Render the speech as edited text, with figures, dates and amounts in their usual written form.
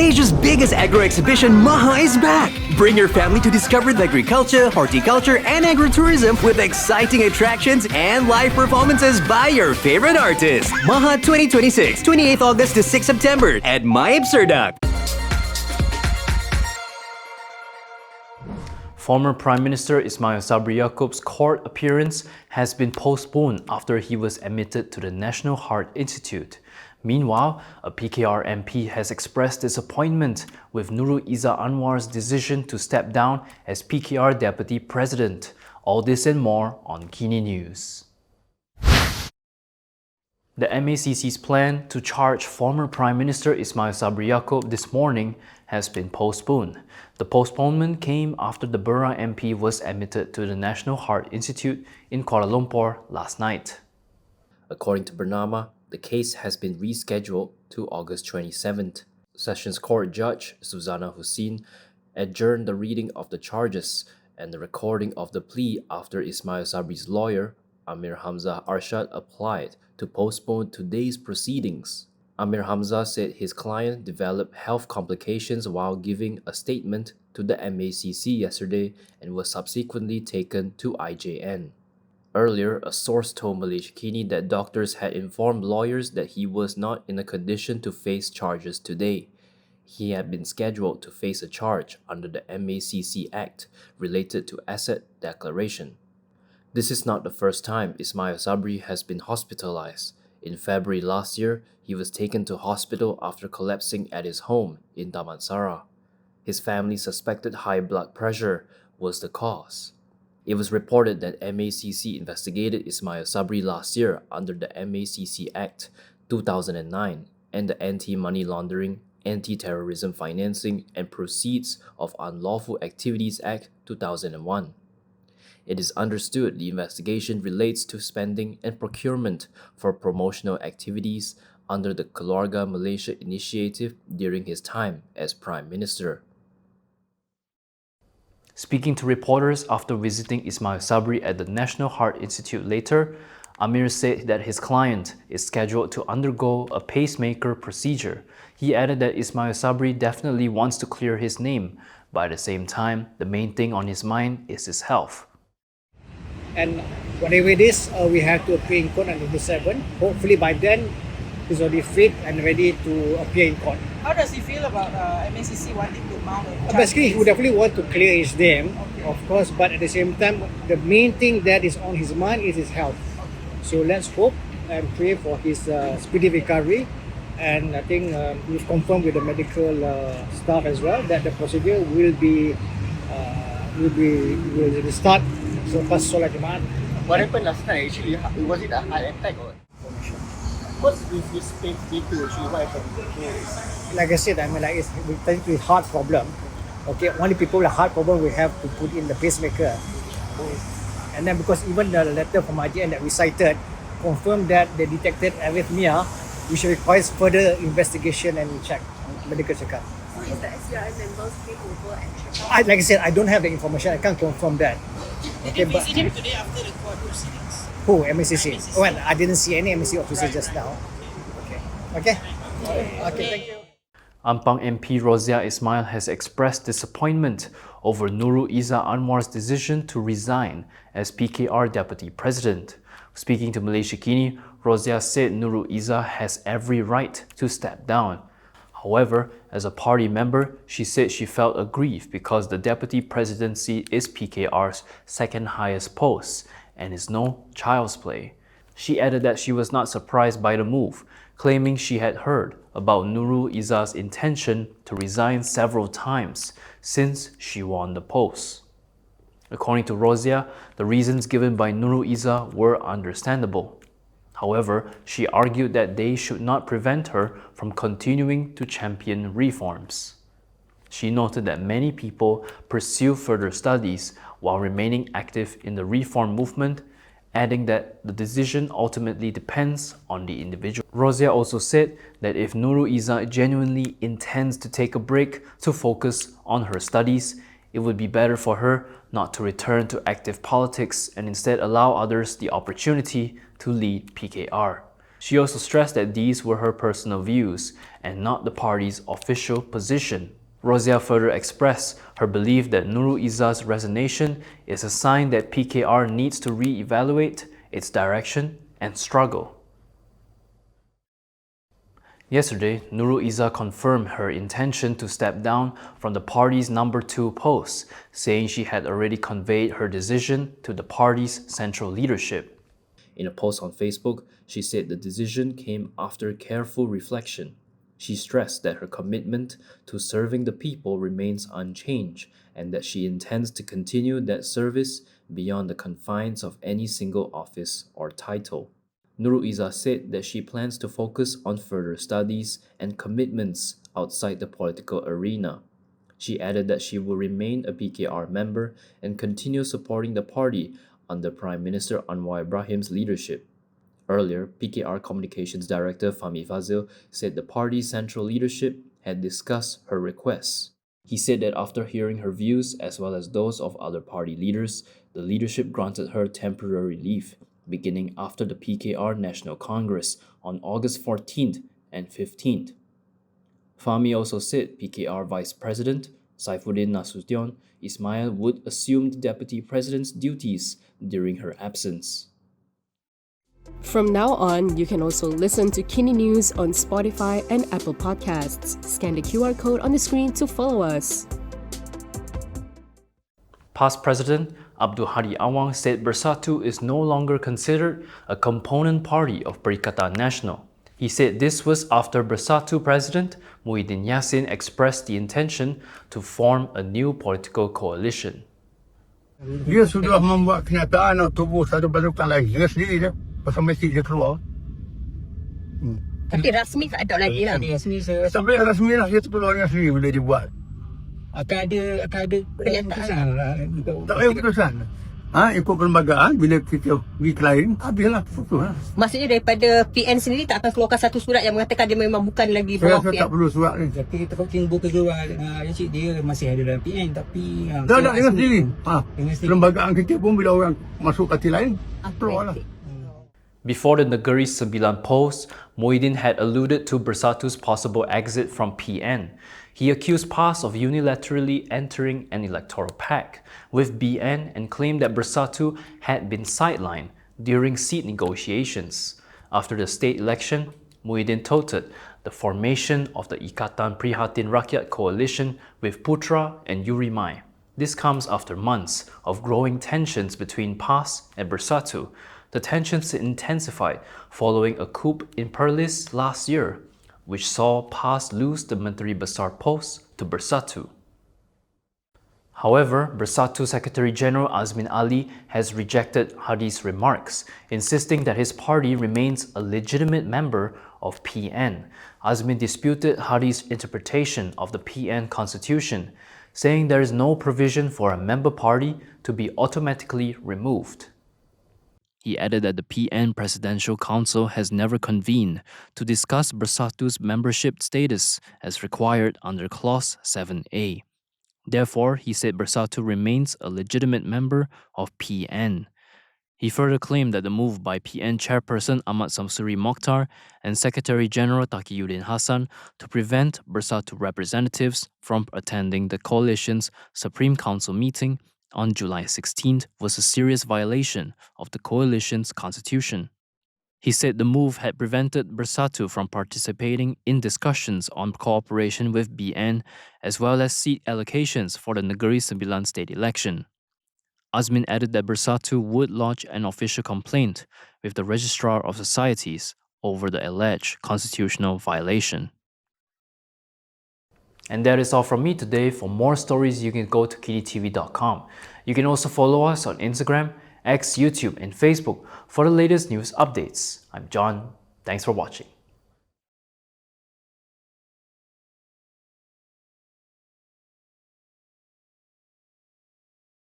Malaysia's biggest agro exhibition, Maha, is back. Bring your family to discover the agriculture, horticulture, and agritourism with exciting attractions and live performances by your favorite artists. Maha 2026, 28th August to 6th September at My Amsterdam. Former Prime Minister Ismail Sabri Yaakob's court appearance has been postponed after he was admitted to the National Heart Institute. Meanwhile, a PKR MP has expressed disappointment with Nurul Izzah Anwar's decision to step down as PKR Deputy President. All this and more on KiniNews. The MACC's plan to charge former Prime Minister Ismail Sabri Yaakob this morning has been postponed. The postponement came after the Bera MP was admitted to the National Heart Institute in Kuala Lumpur last night. According to Bernama, the case has been rescheduled to August 27th. Sessions Court Judge Suzana Hussein adjourned the reading of the charges and the recording of the plea after Ismail Sabri's lawyer, Amer Hamzah Arshad, applied to postpone today's proceedings. Amer Hamzah said his client developed health complications while giving a statement to the MACC yesterday and was subsequently taken to IJN. Earlier, a source told Malaysia Kini that doctors had informed lawyers that he was not in a condition to face charges today. He had been scheduled to face a charge under the MACC Act related to asset declaration. This is not the first time Ismail Sabri has been hospitalized. In February last year, he was taken to hospital after collapsing at his home in Damansara. His family suspected high blood pressure was the cause. It was reported that MACC investigated Ismail Sabri last year under the MACC Act 2009 and the Anti-Money Laundering, Anti-Terrorism Financing and Proceeds of Unlawful Activities Act 2001. It is understood the investigation relates to spending and procurement for promotional activities under the Keluarga Malaysia initiative during his time as Prime Minister. Speaking to reporters after visiting Ismail Sabri at the National Heart Institute later, Amer said that his client is scheduled to undergo a pacemaker procedure. He added that Ismail Sabri definitely wants to clear his name, but at the same time, the main thing on his mind is his health. And whatever it is, we have to appear in court on the 7th. Hopefully by then, he's already fit and ready to appear in court. How does he feel about MACC wanting to mount a charge? Basically, he would definitely want to clear his name, of course, but at the same time, the main thing that is on his mind is his health. So let's hope and pray for his speedy recovery. And I think we've confirmed with the medical staff as well that the procedure will start. So first solat Jumaat. What happened last night actually? Was it a heart attack or? What's with his pacemaker actually? What happened? Like I said, I mean, like it's referring to heart problem. Okay, only people with heart problem will have to put in the pacemaker. And then because even the letter from IJN that we cited confirmed that they detected arrhythmia, which requires further investigation and check, medical checkup. So is the SURN members came over and checked out? Like I said, I don't have the information. I can't confirm that. Did you visit him today after the court proceedings? Who? MACC? Well, I didn't see any MACC officer just now. Okay, thank you. Ampang MP Rodziah Ismail has expressed disappointment over Nurul Izzah Anwar's decision to resign as PKR Deputy President. Speaking to Malaysia Kini, Rodziah said Nurul Izzah has every right to step down. However, as a party member, she said she felt aggrieved because the deputy presidency is PKR's second highest post and is no child's play. She added that she was not surprised by the move, claiming she had heard about Nurul Izzah's intention to resign several times since she won the post. According to Rodziah, the reasons given by Nurul Izzah were understandable. However, she argued that they should not prevent her from continuing to champion reforms. She noted that many people pursue further studies while remaining active in the reform movement, adding that the decision ultimately depends on the individual. Rodziah also said that if Nurul Izzah genuinely intends to take a break to focus on her studies, it would be better for her not to return to active politics and instead allow others the opportunity to lead PKR. She also stressed that these were her personal views and not the party's official position. Rodziah further expressed her belief that Nurul Izzah's resignation is a sign that PKR needs to re-evaluate its direction and struggle. Yesterday, Nurul Izzah confirmed her intention to step down from the party's number 2 post, saying she had already conveyed her decision to the party's central leadership. In a post on Facebook, she said the decision came after careful reflection. She stressed that her commitment to serving the people remains unchanged and that she intends to continue that service beyond the confines of any single office or title. Nurul Izzah said that she plans to focus on further studies and commitments outside the political arena. She added that she will remain a PKR member and continue supporting the party under Prime Minister Anwar Ibrahim's leadership. Earlier, PKR Communications Director Fahmi Fazil said the party's central leadership had discussed her requests. He said that after hearing her views as well as those of other party leaders, the leadership granted her temporary leave, beginning after the PKR National Congress on August 14th and 15th. Fahmi also said PKR Vice President Saifuddin Nasution Ismail would assume the Deputy President's duties during her absence. From now on, you can also listen to KiniNews on Spotify and Apple Podcasts. Scan the QR code on the screen to follow us. Past President Abdul Hadi Awang said Bersatu is no longer considered a component party of Perikatan Nasional. He said this was after Bersatu President Muhyiddin Yassin expressed the intention to form a new political coalition. Dia sudah membuat kenyataan untuk tubuh satu pasukan lagi. Dia sendiri dia. Pasal mesej dia keluar. Tapi rasmi tak ada lagi lah. Sampai rasmi lah dia keluar dengan sendiri bila dia buat. Akan ada keputusan lah. Tak ada keputusan. Ikut perlembagaan bila kita pergi klien, habislah putus lah. Maksudnya daripada PN sendiri tak akan keluarkan satu surat yang mengatakan dia memang bukan lagi Saya from rasa PN. tak perlu surat ni. Tapi terpenting buka keluar Encik dia masih ada dalam PN tapi Tak ada dengan sendiri. Dengan sendiri. Perlembagaan kita pun bila orang masuk parti lain, keluar lah. Before the Negeri Sembilan post, Muhyiddin had alluded to Bersatu's possible exit from PN. He accused PAS of unilaterally entering an electoral pact with BN and claimed that Bersatu had been sidelined during seat negotiations. After the state election, Muhyiddin touted the formation of the Ikatan Prihatin Rakyat coalition with Putra and Yurimai. This comes after months of growing tensions between PAS and Bersatu. The tensions intensified following a coup in Perlis last year, which saw PAS lose the Menteri Besar post to Bersatu. However, Bersatu Secretary General Azmin Ali has rejected Hadi's remarks, insisting that his party remains a legitimate member of PN. Azmin disputed Hadi's interpretation of the PN constitution, saying there is no provision for a member party to be automatically removed. He added that the PN Presidential Council has never convened to discuss Bersatu's membership status as required under Clause 7A. Therefore, he said Bersatu remains a legitimate member of PN. He further claimed that the move by PN Chairperson Ahmad Samsuri Mokhtar and Secretary General Taqiyuddin Hassan to prevent Bersatu representatives from attending the coalition's Supreme Council meeting on July 16th was a serious violation of the coalition's constitution. He said the move had prevented Bersatu from participating in discussions on cooperation with BN as well as seat allocations for the Negeri Sembilan state election. Azmin added that Bersatu would lodge an official complaint with the Registrar of Societies over the alleged constitutional violation. And that is all from me today. For more stories, you can go to kinitv.com. You can also follow us on Instagram, X, YouTube, and Facebook for the latest news updates. I'm John. Thanks for watching.